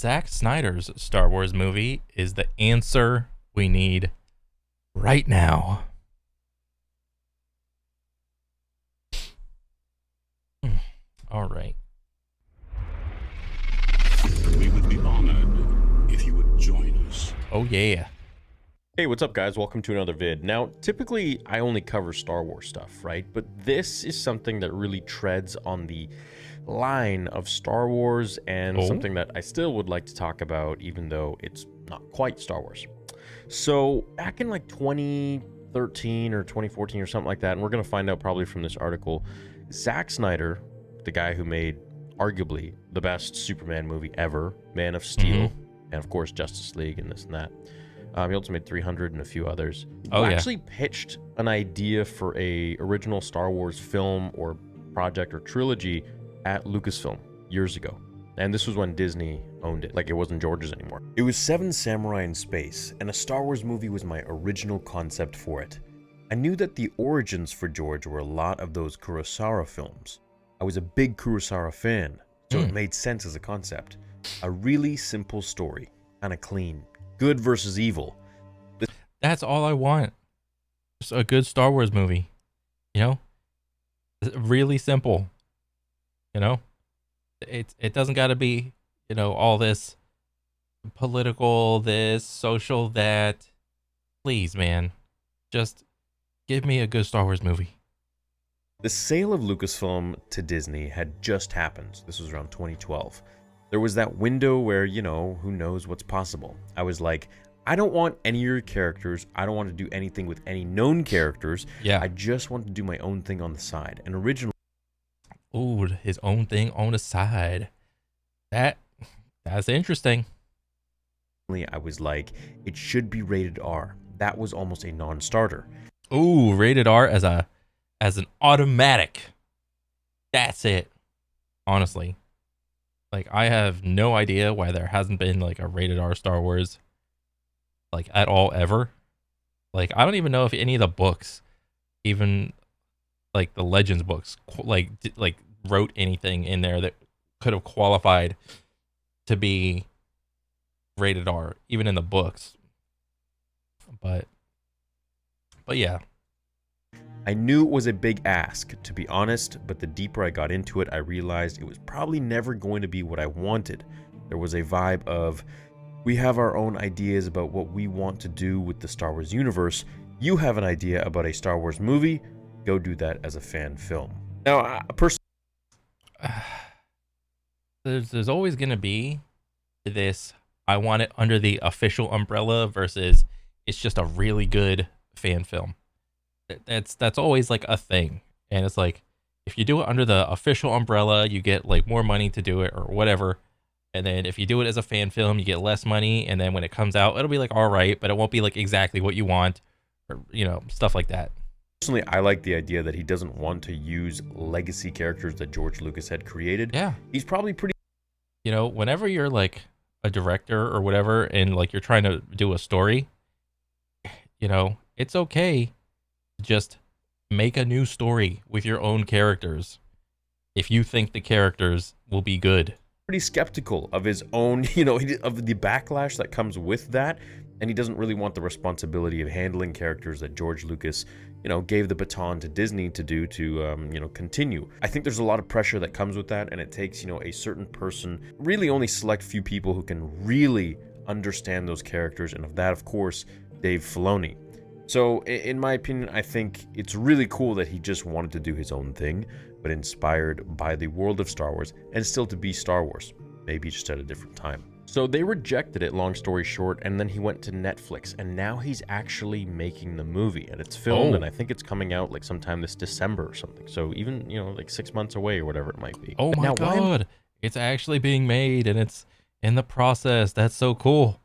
Zack Snyder's Star Wars movie is the answer we need right now. All right. We would be honored if you would join us. Oh, yeah. Hey, what's up, guys? Welcome to another vid. Now, typically, I only cover Star Wars stuff, right? But this is something that really treads on the line of Star Wars and something that I still would like to talk about, even though it's not quite Star Wars. So, back in like 2013 or 2014 or something like that, and we're going to find out probably from this article, Zack Snyder, the guy who made arguably the best Superman movie ever, Man of Steel, and of course Justice League and this and that. He also made 300 and a few others. Actually pitched an idea for a original Star Wars film or project or trilogy at Lucasfilm years ago. And this was when Disney owned it, like it wasn't George's anymore. It was Seven Samurai in space, and a Star Wars movie was my original concept for it. I knew that the origins for George were a lot of those Kurosawa films. I was a big Kurosawa fan, so it made sense as a concept. A really simple story, kind of clean. Good versus evil. That's all I want. Just a good Star Wars movie. You know? Really simple. You know? It doesn't got to be, you know, all this political, this, social, that. Please, man. Just give me a good Star Wars movie. The sale of Lucasfilm to Disney had just happened. This was around 2012. There was that window where, you know, who knows what's possible. I was like, I don't want any of your characters. I don't want to do anything with any known characters. Yeah. I just want to do my own thing on the side. And originally, Ooh, his own thing on the side. That's interesting. I was like, it should be rated R. That was almost a non-starter. Ooh, rated R as an automatic. That's it. Honestly. Like, I have no idea why there hasn't been like a rated R Star Wars like at all ever. Like, I don't even know if any of the books, even like the Legends books, like wrote anything in there that could have qualified to be rated R, even in the books. But yeah. I knew it was a big ask, to be honest, but the deeper I got into it, I realized it was probably never going to be what I wanted. There was a vibe of, we have our own ideas about what we want to do with the Star Wars universe. You have an idea about a Star Wars movie, go do that as a fan film. Now, there's always going to be this, I want it under the official umbrella versus it's just a really good fan film. That's always like a thing. And it's like, if you do it under the official umbrella, you get like more money to do it or whatever. And then if you do it as a fan film, you get less money. And then when it comes out, it'll be like, all right, but it won't be like exactly what you want, or, you know, stuff like that. Personally, I like the idea that he doesn't want to use legacy characters that George Lucas had created. Yeah. He's probably pretty... You know, whenever you're like a director or whatever, and like you're trying to do a story, you know, it's okay. Just make a new story with your own characters if you think the characters will be good. Pretty skeptical of his own, you know, of the backlash that comes with that, and he doesn't really want the responsibility of handling characters that George Lucas, you know, gave the baton to Disney to do to, you know, continue. I think there's a lot of pressure that comes with that, and it takes, you know, a certain person, really only select few people who can really understand those characters, and of that, of course, Dave Filoni. So, in my opinion, I think it's really cool that he just wanted to do his own thing, but inspired by the world of Star Wars, and still to be Star Wars, maybe just at a different time. So they rejected it, long story short, and then he went to Netflix, and now he's actually making the movie, and it's filmed, and I think it's coming out like sometime this December or something. So even, you know, like 6 months away or whatever it might be. Oh my God, it's actually being made, and it's in the process. That's so cool.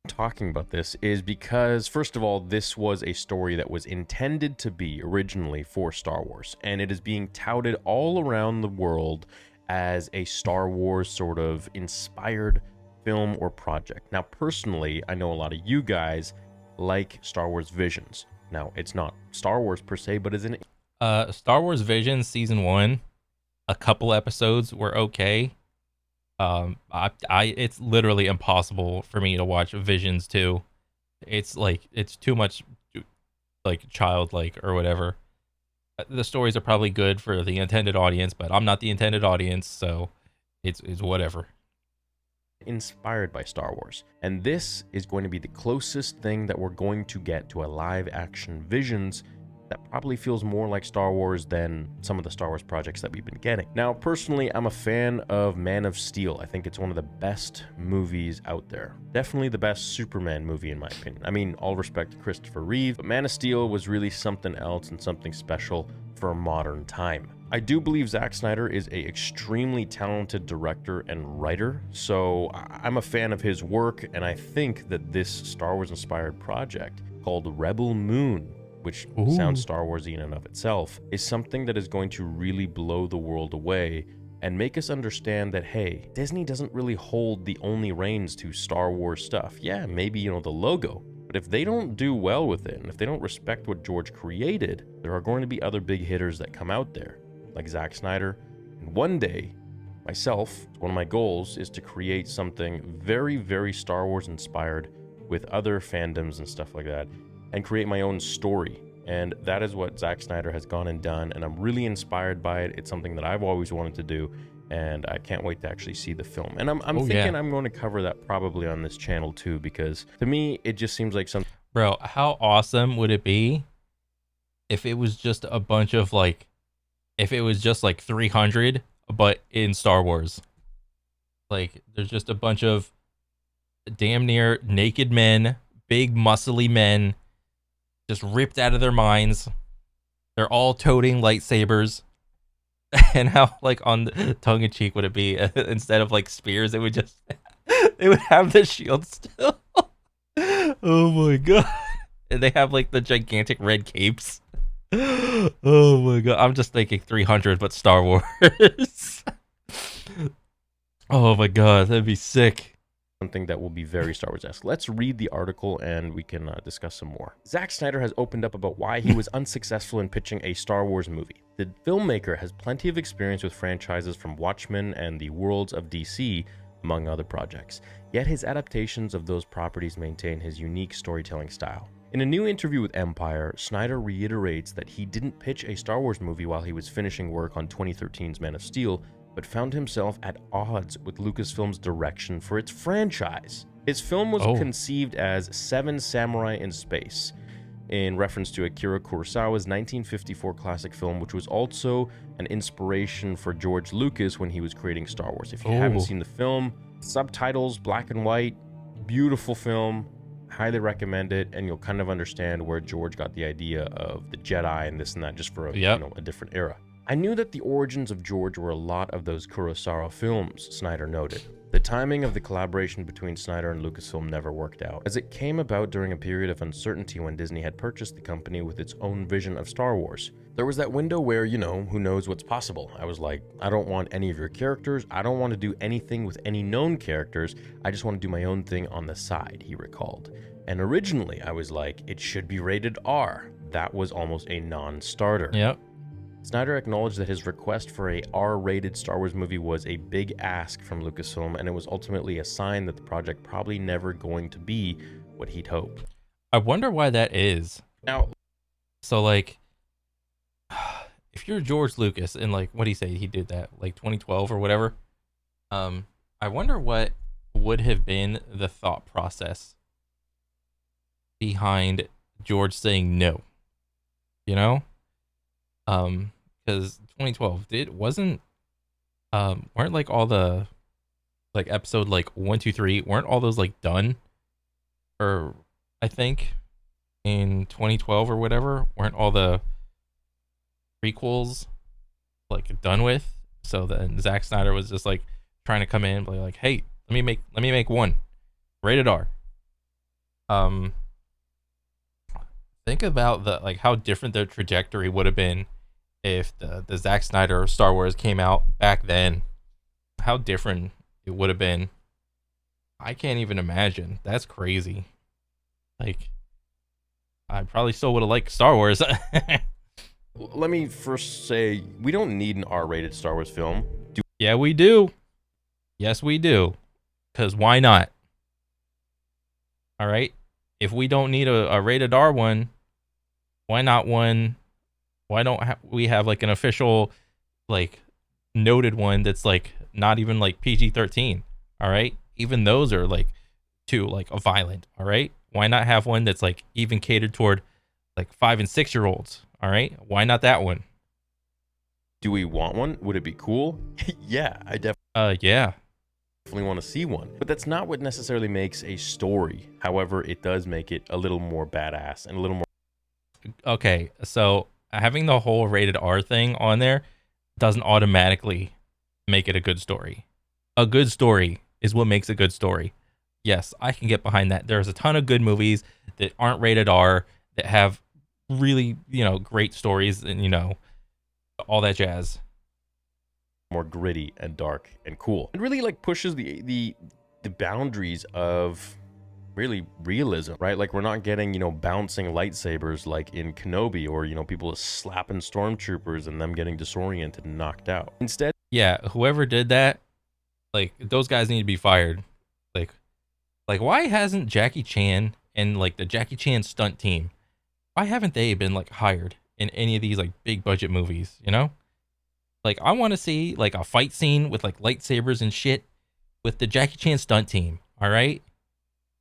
Talking about this is because, first of all, this was a story that was intended to be originally for Star Wars, and it is being touted all around the world as a Star Wars sort of inspired film or project. Now, personally, I know a lot of you guys like Star Wars Visions. Now, it's not Star Wars per se, but is it? Star Wars Visions Season 1, a couple episodes were okay. It's literally impossible for me to watch Visions 2. It's like it's too much like childlike or whatever. The stories are probably good for the intended audience, but I'm not the intended audience, so it's whatever. Inspired by Star Wars. And this is going to be the closest thing that we're going to get to a live action Visions that probably feels more like Star Wars than some of the Star Wars projects that we've been getting. Now, personally, I'm a fan of Man of Steel. I think it's one of the best movies out there. Definitely the best Superman movie in my opinion. I mean, all respect to Christopher Reeve, but Man of Steel was really something else and something special for a modern time. I do believe Zack Snyder is an extremely talented director and writer, so I'm a fan of his work, and I think that this Star Wars inspired project called Rebel Moon, which sounds Star Warsy in and of itself, is something that is going to really blow the world away and make us understand that, hey, Disney doesn't really hold the only reins to Star Wars stuff. Yeah, maybe, the logo, but if they don't do well with it, and if they don't respect what George created, there are going to be other big hitters that come out there, like Zack Snyder. And one day, myself, one of my goals is to create something very, very Star Wars inspired with other fandoms and stuff like that, and create my own story. And that is what Zack Snyder has gone and done, and I'm really inspired by it. It's something that I've always wanted to do, and I can't wait to actually see the film. And I'm thinking I'm going to cover that probably on this channel too, because to me, it just seems like something. Bro, how awesome would it be if it was just a bunch of like, if it was just like 300, but in Star Wars? Like, there's just a bunch of damn near naked men, big muscly men, just ripped out of their minds. They're all toting lightsabers. And how, like, on the tongue in cheek would it be? Instead of like spears, it would just they would have the shield still. Oh my god. And they have like the gigantic red capes. Oh my god. I'm just thinking 300 but Star Wars. Oh my god, that'd be sick. Something that will be very Star Wars-esque. Let's read the article and we can discuss some more. Zack Snyder has opened up about why he was unsuccessful in pitching a Star Wars movie. The filmmaker has plenty of experience with franchises from Watchmen and the Worlds of DC, among other projects. Yet his adaptations of those properties maintain his unique storytelling style. In a new interview with Empire, Snyder reiterates that he didn't pitch a Star Wars movie while he was finishing work on 2013's Man of Steel, but found himself at odds with Lucasfilm's direction for its franchise. His film was conceived as Seven Samurai in Space, in reference to Akira Kurosawa's 1954 classic film, which was also an inspiration for George Lucas when he was creating Star Wars. If you haven't seen the film, subtitles, black and white, beautiful film, highly recommend it, and you'll kind of understand where George got the idea of the Jedi and this and that, just for a different era. I knew that the origins of George were a lot of those Kurosawa films, Snyder noted. The timing of the collaboration between Snyder and Lucasfilm never worked out, as it came about during a period of uncertainty when Disney had purchased the company with its own vision of Star Wars. There was that window where, who knows what's possible. I was like, I don't want any of your characters, I don't want to do anything with any known characters, I just want to do my own thing on the side, he recalled. And originally, I was like, it should be rated R. That was almost a non-starter. Yep. Snyder acknowledged that his request for a R-rated Star Wars movie was a big ask from Lucasfilm, and it was ultimately a sign that the project probably never going to be what he'd hoped. I wonder why that is. Now, so like, if you're George Lucas and like, what do you say he did that like 2012 or whatever? I wonder what would have been the thought process behind George saying no. Because 2012 weren't like all the like episode like 1, 2, 3 weren't all those like done, or I think in 2012 or whatever, weren't all the prequels like done with? So then Zack Snyder was just like trying to come in and be like, hey, let me make one rated R. Think about the like how different the trajectory would have been if the Zack Snyder Star Wars came out back then. How different it would have been. I can't even imagine. That's crazy. Like, I probably still would have liked Star Wars. let me first say, we don't need an R-rated Star Wars film. Yeah, we do. Yes, we do. Because why not? All right. If we don't need a rated R one, why not one? Why don't we have like an official, like, noted one that's like not even like PG-13? All right. Even those are like too like a violent. All right. Why not have one that's like even catered toward like 5 and 6 year olds? All right. Why not that one? Do we want one? Would it be cool? Yeah, I Yeah. definitely want to see one. But that's not what necessarily makes a story. However, it does make it a little more badass and a little more. Okay. So having the whole rated R thing on there doesn't automatically make it a good story. A good story is what makes a good story. Yes, I can get behind that. There's a ton of good movies that aren't rated R that have really, great stories and, all that jazz. More gritty and dark and cool. It really like pushes the boundaries of really realism, right? Like we're not getting, bouncing lightsabers like in Kenobi, or people slapping stormtroopers and them getting disoriented and knocked out. Instead, Yeah, whoever did that, like those guys need to be fired. Like why hasn't Jackie Chan and like the Jackie Chan stunt team, why haven't they been like hired in any of these like big budget movies, Like I want to see like a fight scene with like lightsabers and shit with the Jackie Chan stunt team, all right?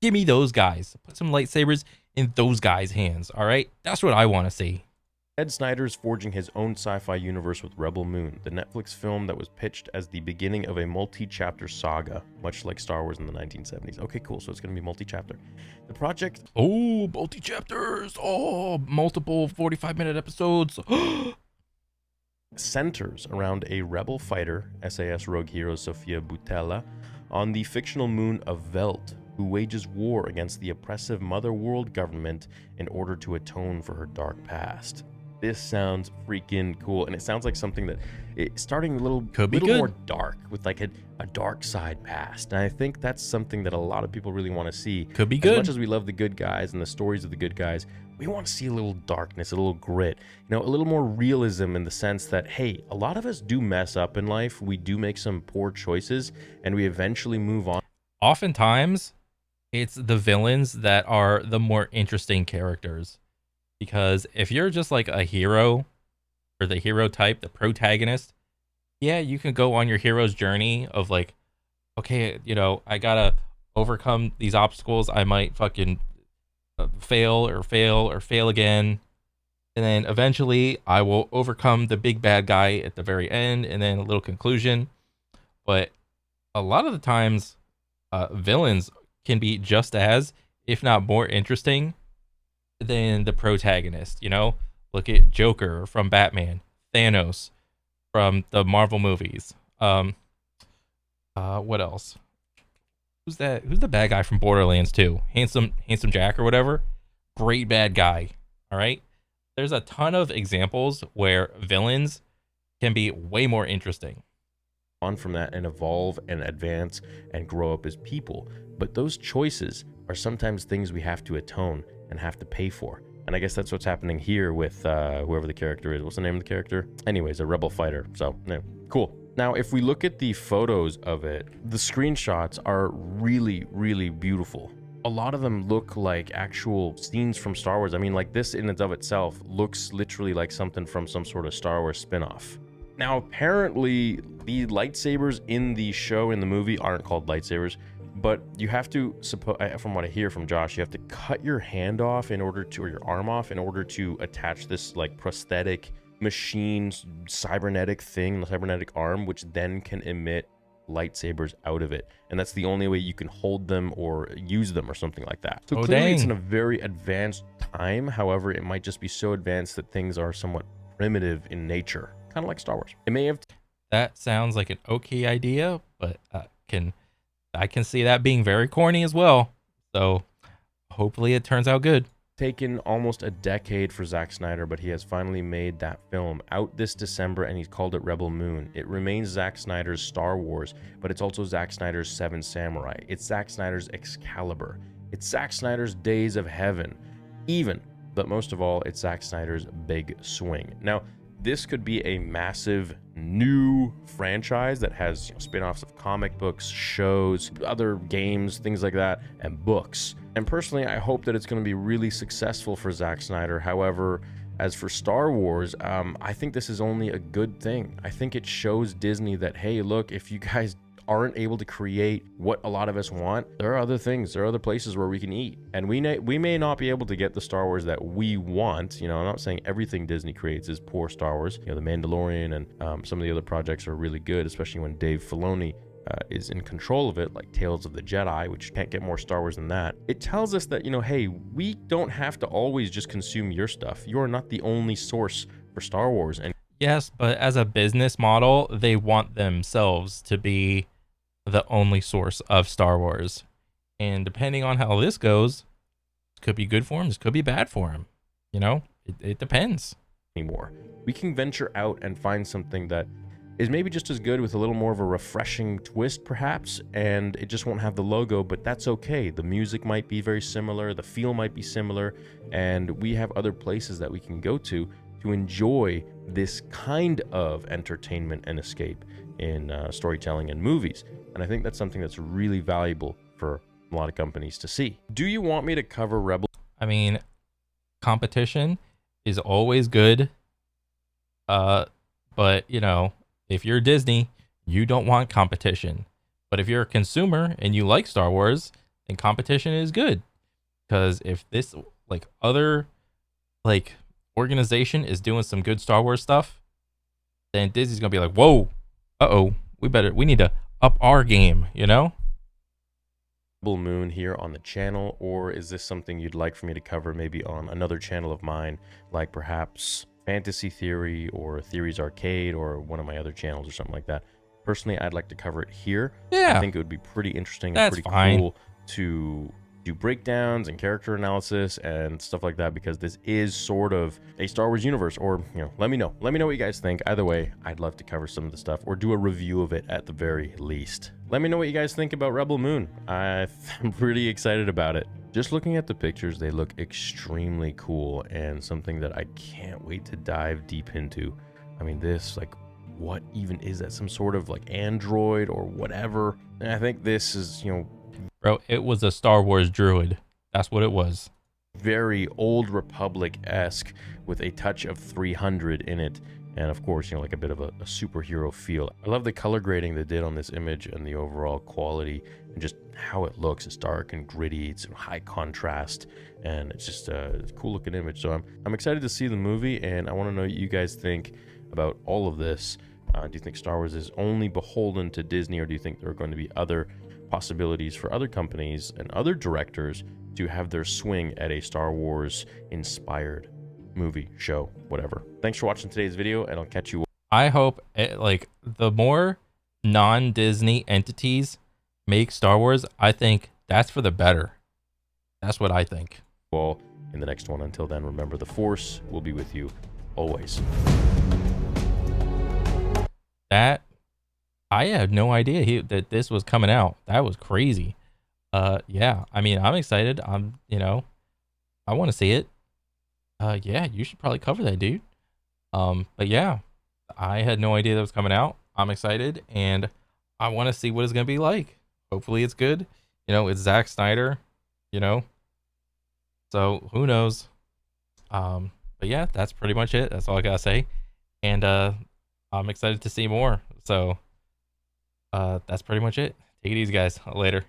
Give me those guys. Put some lightsabers in those guys' hands, all right? That's what I want to see. Snyder is forging his own sci-fi universe with Rebel Moon, the Netflix film that was pitched as the beginning of a multi-chapter saga, much like Star Wars in the 1970s. Okay, cool. So it's going to be multi-chapter. The project... Oh, multi-chapters. Oh, multiple 45-minute episodes. centers around a rebel fighter, SAS rogue hero Sofia Boutella, on the fictional moon of Veld, who wages war against the oppressive Mother World government in order to atone for her dark past. This sounds freaking cool, and it sounds like something that it's starting a little more dark, with like a dark side past. And I think that's something that a lot of people really want to see. Could be good. As much as we love the good guys and the stories of the good guys, we want to see a little darkness, a little grit, a little more realism, in the sense that, hey, a lot of us do mess up in life. We do make some poor choices, and we eventually move on. Oftentimes, it's the villains that are the more interesting characters. Because if you're just like a hero, or the hero type, the protagonist, yeah, you can go on your hero's journey of like, okay, I gotta overcome these obstacles. I might fucking fail again. And then eventually I will overcome the big bad guy at the very end, and then a little conclusion. But a lot of the times, villains can be just as, if not more interesting than the protagonist. Look at Joker from Batman, Thanos from the Marvel movies. What else? Who's that? Who's the bad guy from Borderlands 2? Handsome Jack or whatever. Great bad guy. All right. There's a ton of examples where villains can be way more interesting. On from that and evolve and advance and grow up as people. But those choices are sometimes things we have to atone and have to pay for. And I guess that's what's happening here with whoever the character is. What's the name of the character? Anyways, a rebel fighter. So, yeah, cool. Now, if we look at the photos of it, the screenshots are really, really beautiful. A lot of them look like actual scenes from Star Wars. I mean, like this in and of itself looks literally like something from some sort of Star Wars spin-off. Now, apparently, the lightsabers in the show, in the movie, aren't called lightsabers, but you have to, from what I hear from Josh, you have to cut your hand off or your arm off in order to attach this like prosthetic machine cybernetic thing, the cybernetic arm, which then can emit lightsabers out of it. And that's the only way you can hold them or use them or something like that. So clearly it's in a very advanced time. However, it might just be so advanced that things are somewhat primitive in nature, kind of like Star Wars. It may have... That sounds like an okay idea, but I can see that being very corny as well. So hopefully it turns out good. Taken almost a decade for Zack Snyder, but he has finally made that film out this December, and he's called it Rebel Moon. It remains Zack Snyder's Star Wars, but it's also Zack Snyder's Seven Samurai. It's Zack Snyder's Excalibur. It's Zack Snyder's Days of Heaven. But most of all, it's Zack Snyder's Big Swing. Now, this could be a massive new franchise that has, you know, spin-offs of comic books, shows, other games, things like that, and books. And personally, I hope that it's going to be really successful for Zack Snyder. However, as for Star Wars, I think this is only a good thing. I think it shows Disney that, hey, look, if you guys aren't able to create what a lot of us want, there are other things, there are other places where we can eat, and we may not be able to get the Star Wars that we want. You know, I'm not saying everything Disney creates is poor Star Wars. You know, The Mandalorian and some of the other projects are really good, especially when Dave Filoni is in control of it, like Tales of the Jedi, which can't get more Star Wars than that. It tells us that, you know, hey, we don't have to always just consume your stuff. You are not the only source for Star Wars. And Yes, but as a business model, they want themselves to be the only source of Star Wars. And depending on how this goes, it could be good for him, this could be bad for him. You know, it depends. anymore. We can venture out and find something that is maybe just as good with a little more of a refreshing twist perhaps, and it just won't have the logo, but that's okay. The music might be very similar, the feel might be similar, and we have other places that we can go to enjoy this kind of entertainment and escape in storytelling and movies. And I think that's something that's really valuable for a lot of companies to see. Do you want me to cover Rebel? I mean, competition is always good. But you know, if you're Disney, you don't want competition. But if you're a consumer and you like Star Wars, then competition is good. Because if this other organization is doing some good Star Wars stuff, then Disney's gonna be like, whoa, we need to up our game, you know? Moon here on the channel, or is this something you'd like for me to cover maybe on another channel of mine, like perhaps Fantasy Theory or Theories Arcade or one of my other channels or something like that? Personally, I'd like to cover it here. Yeah, I think it would be pretty interesting and that's pretty fine. cool to do breakdowns and character analysis and stuff like that, because this is sort of a Star Wars universe. Or, you know, let me know what you guys think. Either way, I'd love to cover some of the stuff or do a review of it at the very least. Let me know what you guys think about Rebel Moon. I'm pretty excited about it. Just looking at the pictures, they look extremely cool and something that I can't wait to dive deep into. I mean, this, what even is that? Some sort of android or whatever? And I think this is, you know, Bro, it was a Star Wars druid. That's what it was. very Old Republic-esque with a touch of 300 in it. And of course, you know, a bit of a superhero feel. I love the color grading they did on this image and the overall quality and just how it looks. It's dark and gritty. It's high contrast, and it's just a cool looking image. So I'm excited to see the movie, and I want to know what you guys think about all of this. Do you think Star Wars is only beholden to Disney, or do you think there are going to be other possibilities for other companies and other directors to have their swing at a Star Wars inspired movie, show, whatever? Thanks for watching today's video, and I'll catch you. I hope the more non-Disney entities make Star Wars, I think that's for the better. That's what I think. All in the next one. Until then, remember, the Force will be with you always. That I had no idea that this was coming out. That was crazy. Yeah, I mean, I'm excited. I want to see it. Yeah, you should probably cover that, dude. But yeah, I had no idea that was coming out. I'm excited, and I want to see what it's gonna be like. Hopefully, it's good. You know, it's Zack Snyder. You know, so who knows? But yeah, that's pretty much it. That's all I gotta say. And I'm excited to see more. So that's pretty much it. Take it easy, guys. Later.